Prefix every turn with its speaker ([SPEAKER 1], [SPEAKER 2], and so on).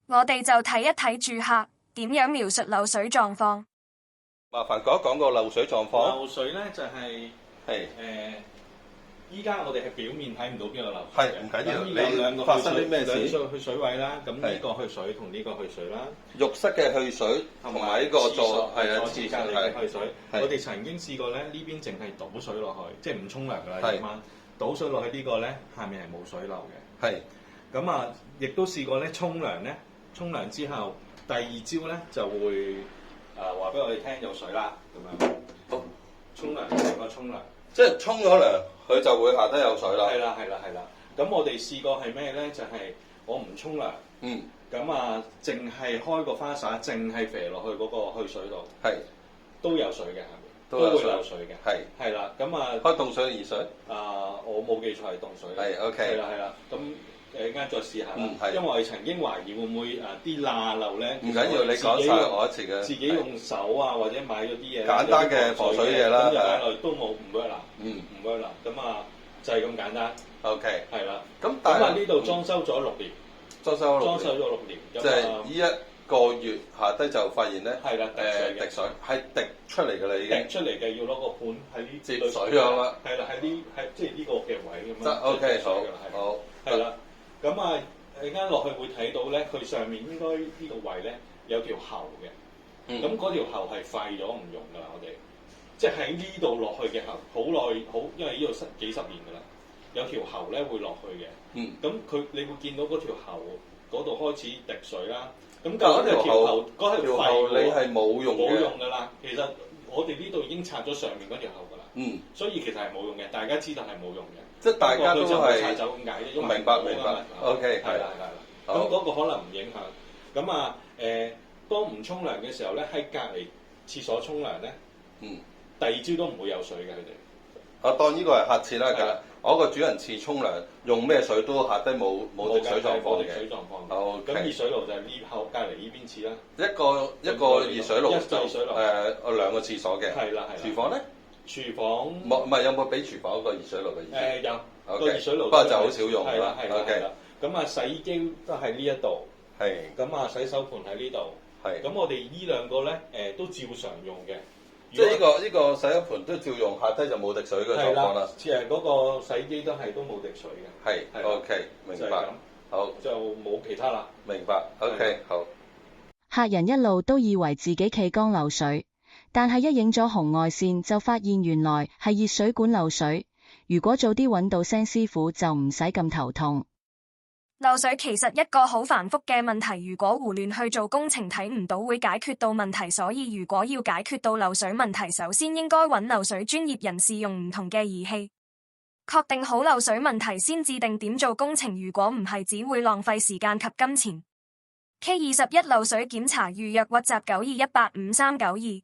[SPEAKER 1] 我哋就睇一睇住客點樣描述漏水狀況。
[SPEAKER 2] 麻煩講一講個漏水狀況。
[SPEAKER 3] 漏水咧就係依家我哋係表面睇唔到邊個漏水嘅。
[SPEAKER 2] 係唔緊要，
[SPEAKER 3] 你兩個
[SPEAKER 2] 發生啲咩事？
[SPEAKER 3] 兩去水位啦，咁呢個去水同呢個去水啦。
[SPEAKER 2] 浴室嘅去水同埋呢個座係啊，
[SPEAKER 3] 廁所隔離嘅去水。我哋曾經試過咧，呢邊淨係倒水落去，即係唔沖涼㗎啦，夜晚倒水落去呢個咧，下面係冇水流嘅。係。咁啊，亦都試過咧，沖涼之後，第二朝咧就會話俾我哋聽有水啦，咁樣。好，沖涼成個沖涼，
[SPEAKER 2] 即係沖咗涼，佢就會下低有水啦。
[SPEAKER 3] 係啦。咁我哋試過係咩咧？就係我唔沖涼，咁啊，淨係開個花灑，淨係肥落去嗰個去水度，都有水嘅下面，都會有水嘅。係啦，咁啊，
[SPEAKER 2] 開凍水定熱水？
[SPEAKER 3] 我冇記錯係凍水。
[SPEAKER 2] 係 OK。
[SPEAKER 3] 係啦，咁。陣間再試下啦，因為我哋曾經懷疑會唔會啲罅漏咧，
[SPEAKER 2] 唔緊要，你講晒我一次嘅。
[SPEAKER 3] 自己用手啊，或者買咗啲嘢，
[SPEAKER 2] 簡單嘅防水嘢啦，
[SPEAKER 3] 咁就擺落都冇唔 work 啦，唔 work 啦，咁啊就係咁簡單。
[SPEAKER 2] OK，
[SPEAKER 3] 係啦。
[SPEAKER 2] 咁但係
[SPEAKER 3] 呢度裝修咗6年，裝修咗6年，
[SPEAKER 2] 即係呢一個月下低就發現咧，滴水係滴出嚟㗎啦，已經
[SPEAKER 3] 滴出嚟嘅，要攞個盤喺呢
[SPEAKER 2] 接水啊嘛。
[SPEAKER 3] 係啦，喺即係呢個嘅位咁樣。
[SPEAKER 2] OK，好，
[SPEAKER 3] 係啦。咁啊，陣間落去會睇到咧，佢上面應該呢個位咧有條喉嘅，咁嗰條喉係廢咗唔用㗎啦，我哋即係喺呢度落去嘅喉，好耐好，因為呢度幾十年㗎啦，有條喉咧會落去嘅，咁你會見到嗰條喉嗰度開始滴水啦，咁嗰條喉嗰條肺
[SPEAKER 2] 你係冇用
[SPEAKER 3] 㗎啦，其實我哋呢度已經拆咗上面嗰條喉㗎啦，所以其實係冇用嘅，大家知道係冇用嘅。
[SPEAKER 2] 即係大家都係
[SPEAKER 3] 拆走咁解啫，
[SPEAKER 2] 明白。OK，
[SPEAKER 3] 係啦。咁嗰個可能唔影響。咁啊當唔沖涼嘅時候咧，喺隔離廁所沖涼咧，第二朝都唔會有水嘅佢哋。
[SPEAKER 2] 當呢個係客廁啦，我個主人廁沖涼用咩水都下低冇滴水狀況嘅。
[SPEAKER 3] 好。咁熱水爐就係隔離呢邊廁啦。
[SPEAKER 2] 一個熱水爐，兩個廁所嘅。
[SPEAKER 3] 係啦。
[SPEAKER 2] 廚房咧？
[SPEAKER 3] 廚房
[SPEAKER 2] 唔係有冇俾廚房一個熱水爐嘅意思？
[SPEAKER 3] 有個熱水爐，
[SPEAKER 2] 不過就好少用啦。
[SPEAKER 3] 係啦。咁啊，洗衣機都喺呢一度。
[SPEAKER 2] 係。
[SPEAKER 3] 咁啊，洗手盤喺呢度。係。咁我哋呢兩個咧，都照常用嘅。
[SPEAKER 2] 即係呢個洗手盤都照用，下低就冇滴水嘅狀況啦。
[SPEAKER 3] 嗰個洗衣機都冇滴水嘅。
[SPEAKER 2] 係。OK，明白。好。
[SPEAKER 3] 就冇其他啦。
[SPEAKER 2] 明白。OK，好。
[SPEAKER 4] 客人一路都以為自己企缸漏水。但係一影咗紅外線就發現原來係熱水管漏水，如果早啲揾到聲師傅就唔使咁頭痛。
[SPEAKER 1] 漏水其實一個好繁複嘅問題，如果胡亂去做工程睇唔到會解決到問題，所以如果要解決到漏水問題，首先應該揾漏水專業人士用唔同嘅儀器，確定好漏水問題先至定點做工程，如果唔係只會浪費時間及金錢。K21 漏水檢查預約WhatsApp 92185392。